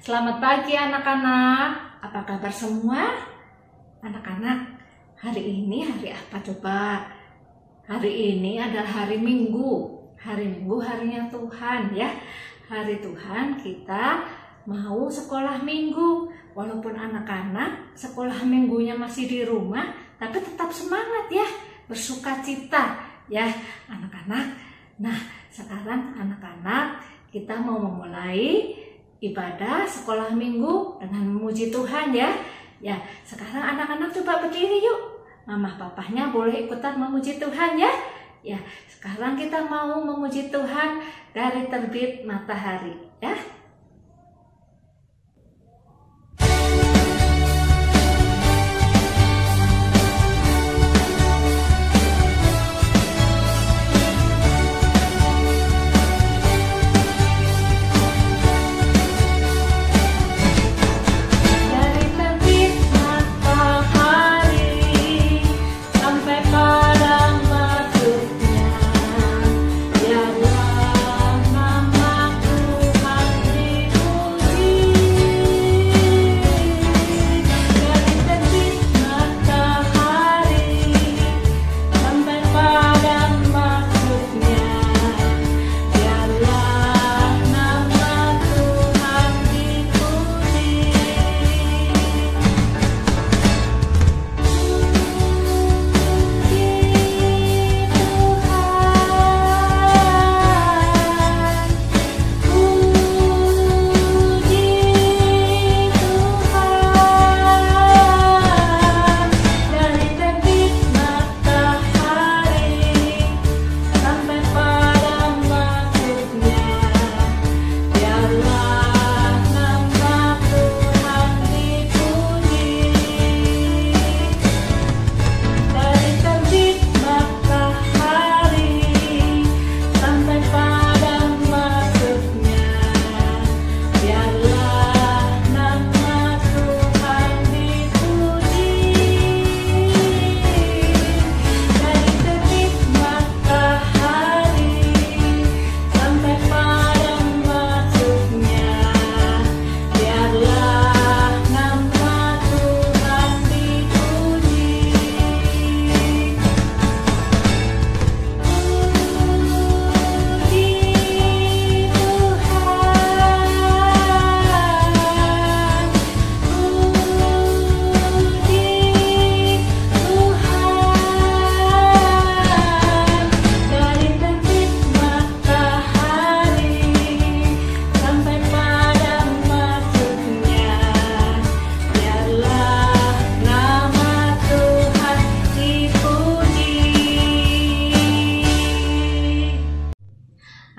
Selamat pagi anak-anak. Apa kabar semua? Anak-anak, hari ini hari apa coba? Hari ini adalah hari Minggu. Hari Minggu harinya Tuhan ya. Hari Tuhan kita mau sekolah Minggu. Walaupun anak-anak sekolah Minggunya masih di rumah, tapi tetap semangat ya, bersukacita ya anak-anak. Nah, sekarang anak-anak kita mau memulai ibadah sekolah minggu dengan memuji Tuhan ya. Ya, sekarang anak-anak coba berdiri yuk. Mama papahnya boleh ikutan memuji Tuhan ya. Ya, sekarang kita mau memuji Tuhan dari terbit matahari ya.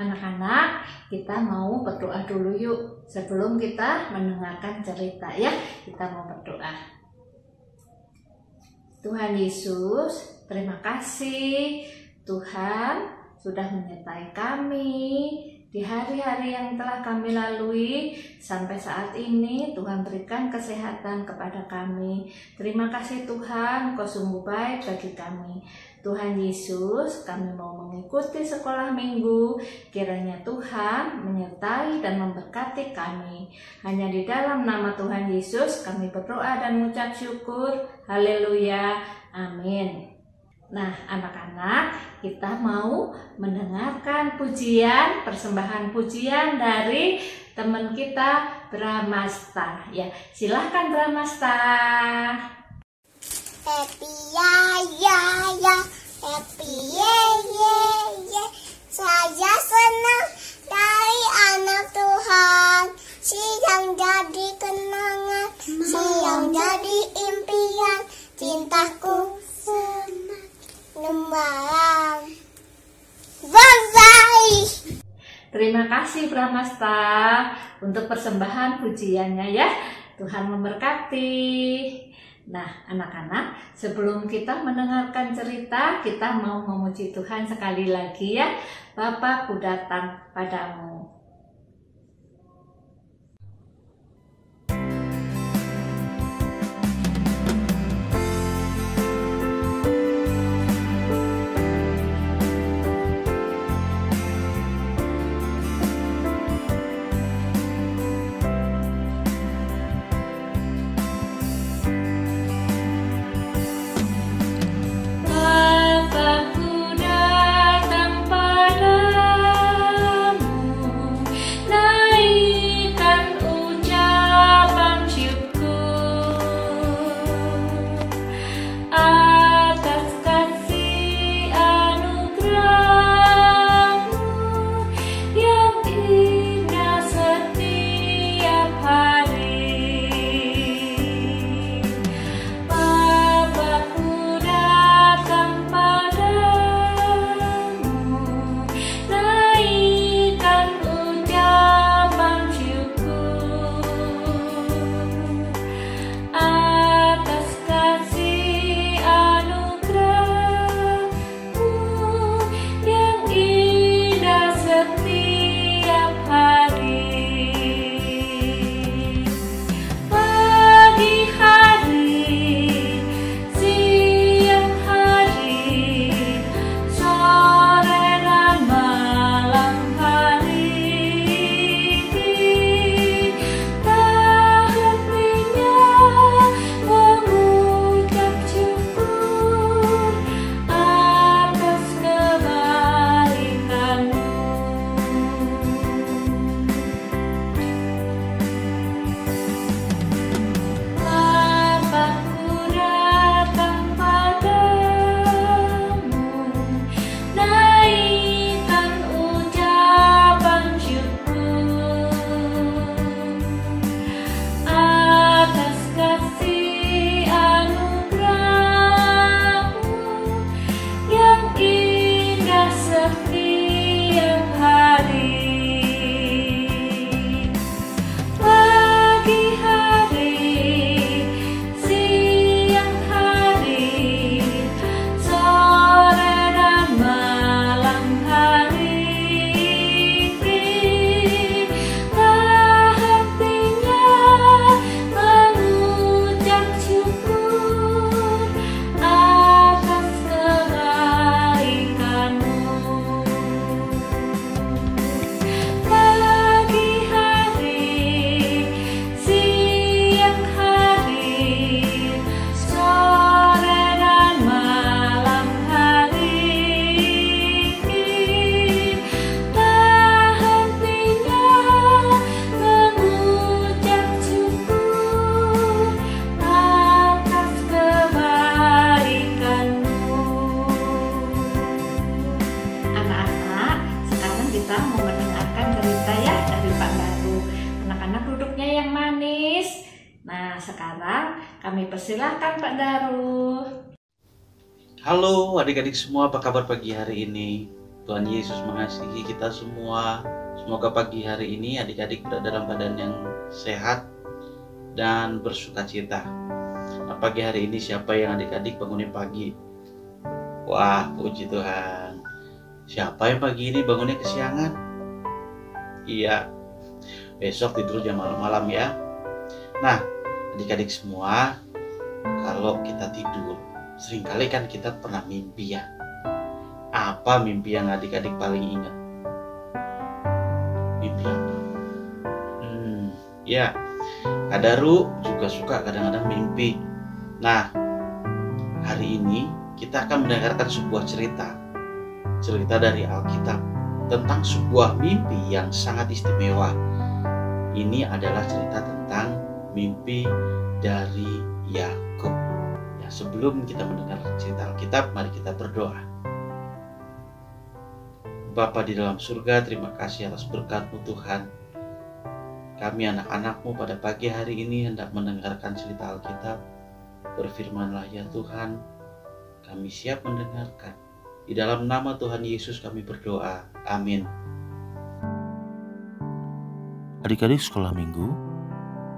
Anak-anak, kita mau berdoa dulu yuk. Sebelum kita mendengarkan cerita ya, kita mau berdoa. Tuhan Yesus, terima kasih Tuhan sudah menyertai kami di hari-hari yang telah kami lalui sampai saat ini. Tuhan berikan kesehatan kepada kami. Terima kasih Tuhan, Kau sungguh baik bagi kami. Tuhan Yesus, kami mau mengikuti sekolah minggu. Kiranya Tuhan menyertai dan memberkati kami. Hanya di dalam nama Tuhan Yesus kami berdoa dan mengucap syukur. Haleluya. Amin. Nah, anak-anak, kita mau mendengarkan pujian, persembahan pujian dari teman kita Bramasta. Ya, silahkan Bramasta. Happy ya ya ya, happy ye ye ye. Saya senang dari anak Tuhan, siang jadi kenangan, siang jadi impian, cintaku semakin bye-bye. Terima kasih Bramasta untuk persembahan pujiannya ya. Tuhan memberkati. Nah, anak-anak, sebelum kita mendengarkan cerita, kita mau memuji Tuhan sekali lagi ya. Bapa, ku datang padamu. siang hari. Pagi hari, siang hari, sore dan malam hari. Tak hentinya mengucap syukur atas kebaikan-Mu. Pagi hari, siang hari, sore dan malam hari. Tak hentinya mengucap syukur atas kebaikan-Mu. Anak-anak, sekarang kita mau mendengarkan cerita ya dari Pak Daru. Anak-anak duduknya yang manis. Nah, sekarang kami persilahkan Pak Daru. Halo adik-adik semua, apa kabar pagi hari ini? Tuhan Yesus mengasihi kita semua. Semoga pagi hari ini adik-adik berada dalam badan yang sehat dan bersuka cita. Nah, pagi hari ini siapa yang adik-adik bangunin pagi? Wah, puji Tuhan. Siapa yang pagi ini bangunnya kesiangan? Iya, besok tidur jam malam-malam ya. Nah, adik-adik semua, kalau kita tidur, seringkali kan kita pernah mimpi ya. Apa mimpi yang adik-adik paling ingat? Mimpi apa? Ya, Kak Daru juga suka kadang-kadang mimpi. Nah, hari ini kita akan mendengarkan sebuah cerita dari Alkitab tentang sebuah mimpi yang sangat istimewa. Ini adalah cerita tentang mimpi dari Yakub. Ya, sebelum kita mendengar cerita Alkitab, mari kita berdoa. Bapa di dalam surga, terima kasih atas berkat-Mu Tuhan. Kami anak-anak-Mu pada pagi hari ini hendak mendengarkan cerita Alkitab. Berfirmanlah ya Tuhan, kami siap mendengarkan. Di dalam nama Tuhan Yesus kami berdoa. Amin. Adik-adik sekolah minggu,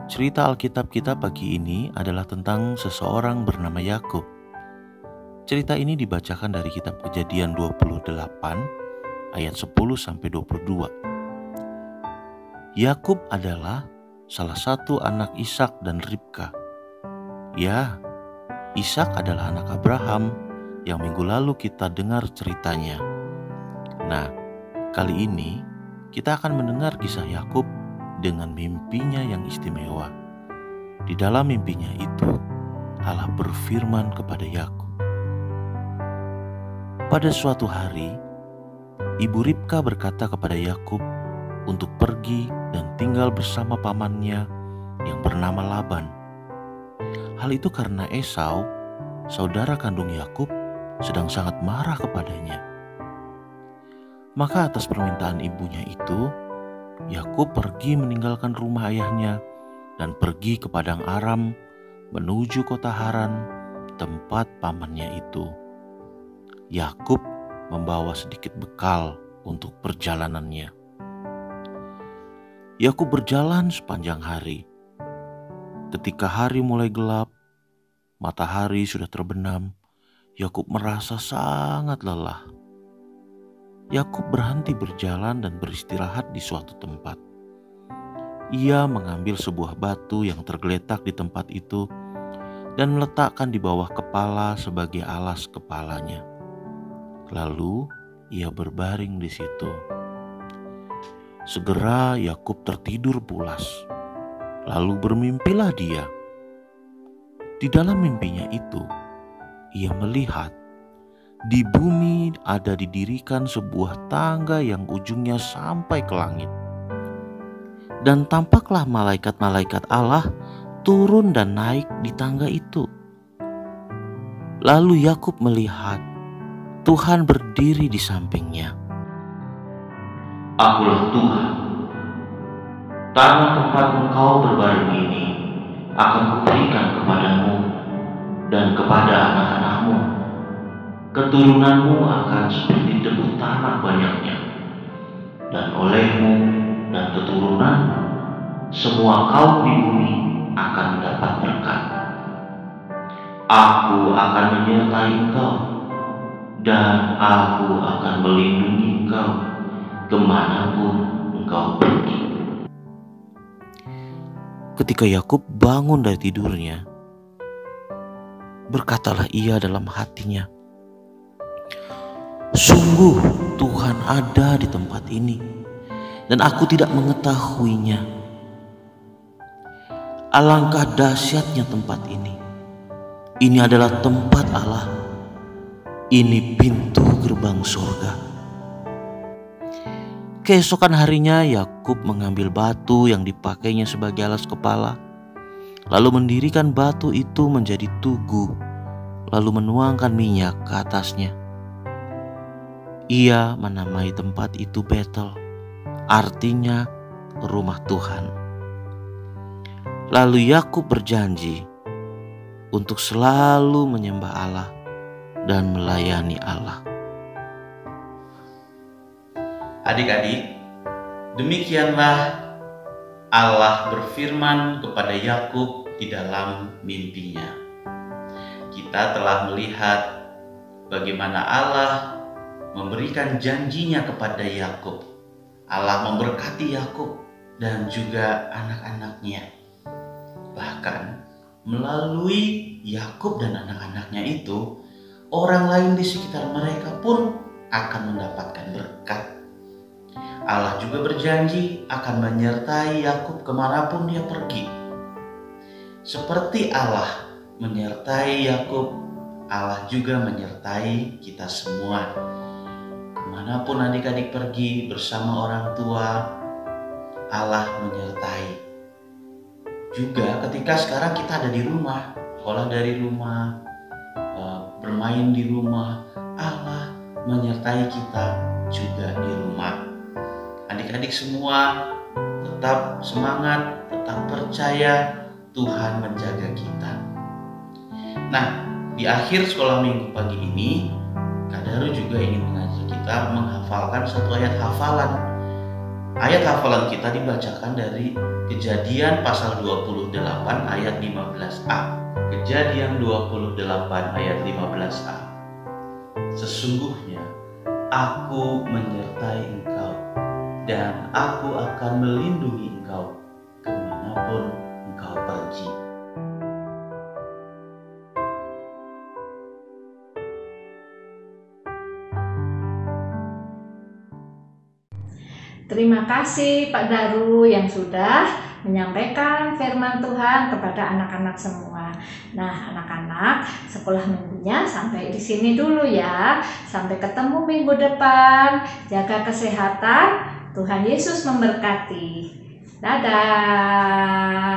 cerita Alkitab kita pagi ini adalah tentang seseorang bernama Yakub. Cerita ini dibacakan dari kitab Kejadian 28 ayat 10-22. Yakub adalah salah satu anak Ishak dan Ribka. Ya, Ishak adalah anak Abraham yang minggu lalu kita dengar ceritanya. Nah, kali ini kita akan mendengar kisah Yakub dengan mimpinya yang istimewa. Di dalam mimpinya itu, Allah berfirman kepada Yakub. Pada suatu hari, ibu Ribka berkata kepada Yakub untuk pergi dan tinggal bersama pamannya yang bernama Laban. Hal itu karena Esau, saudara kandung Yakub, sedang sangat marah kepadanya. Maka atas permintaan ibunya itu, Yakub pergi meninggalkan rumah ayahnya dan pergi ke padang Aram menuju kota Haran, tempat pamannya itu. Yakub membawa sedikit bekal untuk perjalanannya. Yakub berjalan sepanjang hari. Ketika hari mulai gelap, matahari sudah terbenam, Yakub merasa sangat lelah. Yakub berhenti berjalan dan beristirahat di suatu tempat. Ia mengambil sebuah batu yang tergeletak di tempat itu dan meletakkan di bawah kepala sebagai alas kepalanya. Lalu ia berbaring di situ. Segera Yakub tertidur pulas. Lalu bermimpilah dia. Di dalam mimpinya itu, ia melihat di bumi ada didirikan sebuah tangga yang ujungnya sampai ke langit. Dan tampaklah malaikat-malaikat Allah turun dan naik di tangga itu. Lalu Yakub melihat Tuhan berdiri di sampingnya. Akulah Tuhan. Tanah tempat engkau berbaring ini akan kuberikan kepadamu dan kepada anak-anakmu. Keturunanmu akan seperti debu tanah banyaknya dan olehmu dan keturunanmu semua kaum di bumi akan mendapat berkat. Aku akan menyertai engkau, dan aku akan melindungi engkau kemanapun engkau pergi. Ketika Yakub bangun dari tidurnya, berkatalah ia dalam hatinya, "Sungguh Tuhan ada di tempat ini, dan aku tidak mengetahuinya. Alangkah dahsyatnya tempat ini. Ini adalah tempat Allah. Ini pintu gerbang surga." Keesokan harinya Yakub mengambil batu yang dipakainya sebagai alas kepala, lalu mendirikan batu itu menjadi tugu, lalu menuangkan minyak ke atasnya. Ia menamai tempat itu Betel, artinya rumah Tuhan. Lalu Yakub berjanji untuk selalu menyembah Allah dan melayani Allah. Adik-adik, demikianlah Allah berfirman kepada Yakub di dalam mimpinya. Kita telah melihat bagaimana Allah memberikan janjinya kepada Yakub. Allah memberkati Yakub dan juga anak-anaknya. Bahkan melalui Yakub dan anak-anaknya itu, orang lain di sekitar mereka pun akan mendapatkan berkat. Allah juga berjanji akan menyertai Yakub kemanapun dia pergi. Seperti Allah menyertai Yakub, Allah juga menyertai kita semua. Kemanapun adik-adik pergi bersama orang tua, Allah menyertai. Juga ketika sekarang kita ada di rumah, sekolah dari rumah, bermain di rumah, Allah menyertai kita juga di rumah. Adik-adik semua tetap semangat, tetap percaya Tuhan menjaga kita. Nah, di akhir sekolah minggu pagi ini, Kak Daru juga ingin mengajak kita menghafalkan satu ayat hafalan. Ayat hafalan kita dibacakan dari Kejadian pasal 28 ayat 15a. Kejadian 28 ayat 15a. Sesungguhnya aku menyertai engkau, dan aku akan melindungi engkau kemanapun engkau pergi. Terima kasih Pak Daru yang sudah menyampaikan firman Tuhan kepada anak-anak semua. Nah, anak-anak, sekolah minggunya sampai di sini dulu ya. Sampai ketemu minggu depan. Jaga kesehatan. Tuhan Yesus memberkati. Dadah.